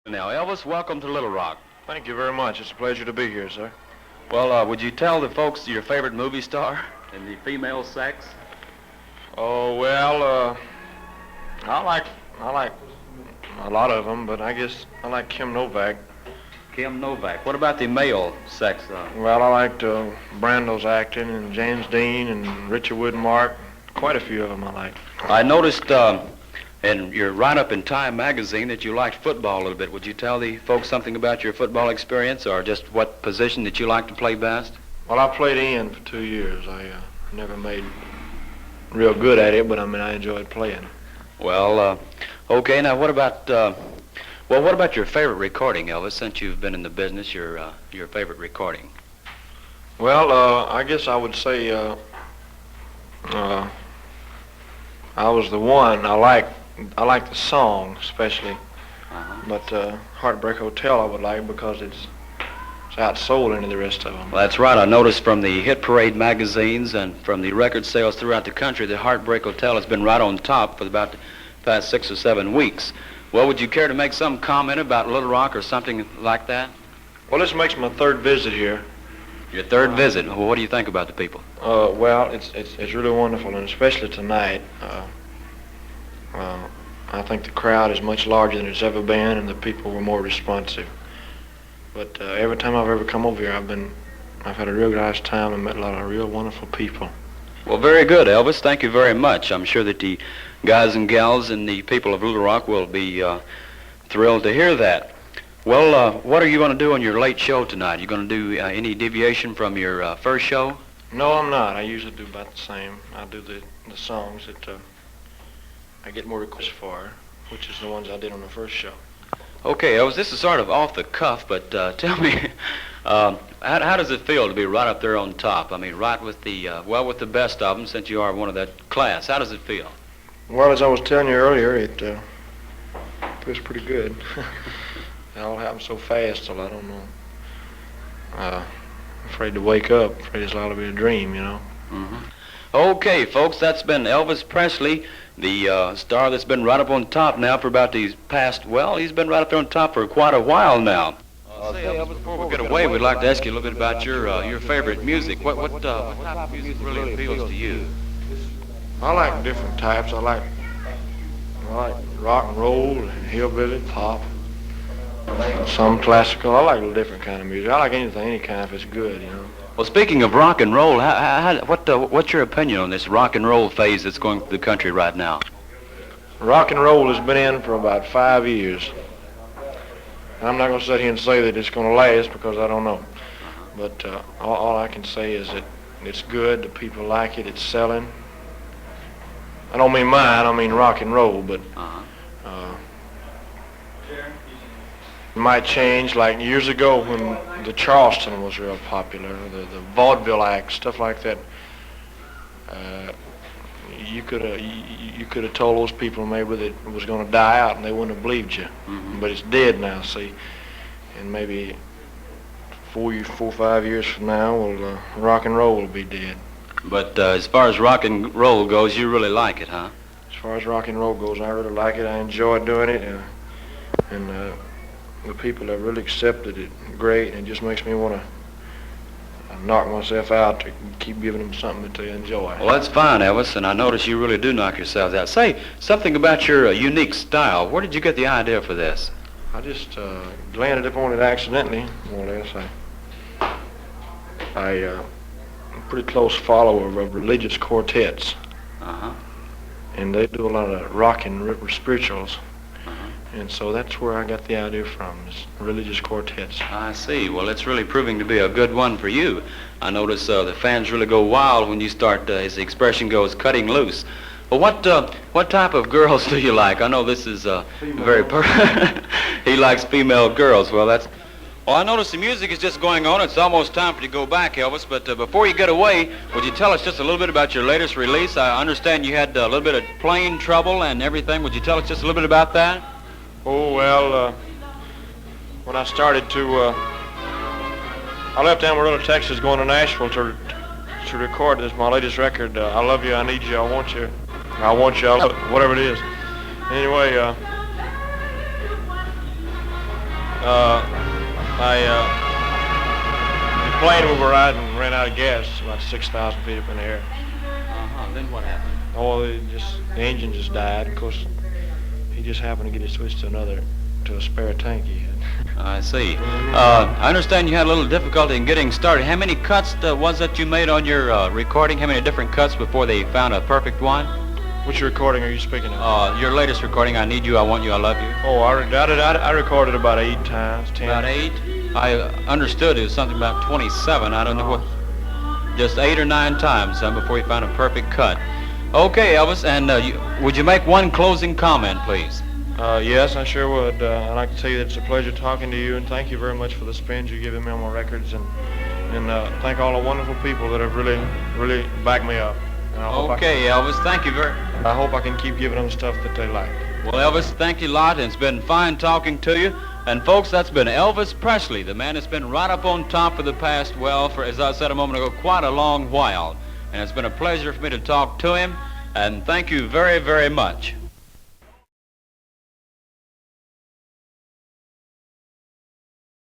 Now, Elvis, welcome to Little Rock. Thank you very much. It's a pleasure to be here, sir. Well, would you tell the folks your favorite movie star in the female sex? Oh, well, I like a lot of them, but I guess I like Kim Novak. Kim Novak. What about the male sex? Well, I liked Brando's acting and James Dean and Richard Widmark. Quite a few of them I like. I noticed in your write-up in Time magazine that you liked football a little bit. Would you tell the folks something about your football experience, or just what position that you like to play best? Well, I played end for 2 years. I never made real good at it, but I enjoyed playing. Well, okay. Now, what about your favorite recording, Elvis? Since you've been in the business, your favorite recording. Well, I guess I would say I was the one. I like the song especially, but Heartbreak Hotel I would like because it's outsold into the rest of them. Well, that's right. I noticed from the Hit Parade magazines and from the record sales throughout the country that Heartbreak Hotel has been right on top for about the past 6 or 7 weeks. Well, would you care to make some comment about Little Rock or something like that? Well, this makes my 3rd visit here. Your 3rd visit. Well, what do you think about the people? Well, it's really wonderful, and especially tonight. I think the crowd is much larger than it's ever been, and the people were more responsive. But every time I've ever come over here, I've had a real nice time and met a lot of real wonderful people. Well, very good, Elvis. Thank you very much. I'm sure that the guys and gals and the people of Little Rock will be thrilled to hear that. Well, what are you going to do on your late show tonight? You going to do any deviation from your first show? No, I'm not. I usually do about the same. I do the songs that I get more requests for, which is the ones I did on the first show. Okay, Elvis, this is sort of off the cuff, but tell me, how does it feel to be right up there on top? I mean, right with the, with the best of them, since you are one of that class. How does it feel? Well, as I was telling you earlier, it feels pretty good. It all happened so fast, so I don't know. I'm afraid to wake up. Afraid it's all to be a dream, you know. Okay, folks, that's been Elvis Presley, the star that's been right up on top now for about these past, he's been right up there on top for quite a while now. Say, Elvis, before we get away, we'd like to ask you a little bit about your favorite music. What type of music really appeals to you? I like different types. I like rock and roll, and hillbilly, pop, some classical. I like a different kind of music. I like anything, any kind if it's good, you know. Well, speaking of rock and roll, what's your opinion on this rock and roll phase that's going through the country right now? Rock and roll has been in for about 5 years. I'm not going to sit here and say that it's going to last because I don't know. But all I can say is that it's good, the people like it, it's selling. I don't mean mine, I mean rock and roll, but it might change. Like years ago when the Charleston was real popular, the vaudeville act, stuff like that. You could have told those people maybe that it was going to die out and they wouldn't have believed you. But it's dead now, see. And maybe 4 or 5 years from now, rock and roll will be dead. But as far as rock and roll goes, you really like it, huh? As far as rock and roll goes, I really like it. I enjoy doing it, and the people have really accepted it great, and it just makes me want to knock myself out to keep giving them something to enjoy. Well, that's fine, Elvis, and I notice you really do knock yourselves out. Say something about your unique style. Where did you get the idea for this? I just landed upon it accidentally, more or less. I'm a pretty close follower of religious quartets. And they do a lot of rock and spirituals. And so that's where I got the idea from, is religious quartets. I see. Well, it's really proving to be a good one for you. I notice the fans really go wild when you start, as the expression goes, cutting loose. Well, what type of girls do you like? I know this is very he likes female girls. Well, I notice the music is just going on. It's almost time for you to go back, Elvis. But before you get away, would you tell us just a little bit about your latest release? I understand you had a little bit of plane trouble and everything. Would you tell us just a little bit about that? Oh, well, when I started I left Amarillo, Texas, going to Nashville to record this, my latest record, I Love You, I Need You, I Want You, whatever it is. Anyway, The plane we were riding ran out of gas about 6,000 feet up in the air. Then what happened? Oh, the engine just died. Of course, he just happened to get it switched to a spare tank he had. I see. I understand you had a little difficulty in getting started. How many cuts was that you made on your recording? How many different cuts before they found a perfect one? Which recording are you speaking of? Your latest recording, I Need You, I Want You, I Love You. Oh, I recorded about 8 times, 10. About 8? I understood it was something about 27. I don't know what. Just 8 or 9 times before you found a perfect cut. Okay, Elvis, and would you make one closing comment, please? Yes, I sure would. I'd like to tell you that it's a pleasure talking to you, and thank you very much for the spins you've given me on my records, and thank all the wonderful people that have really backed me up. And Okay, Elvis, thank you very much. I hope I can keep giving them stuff that they like. Well, Elvis, thank you a lot, and it's been fine talking to you. And folks, that's been Elvis Presley, the man that's been right up on top for the past, for, as I said a moment ago, quite a long while. And it's been a pleasure for me to talk to him, and thank you very, very much.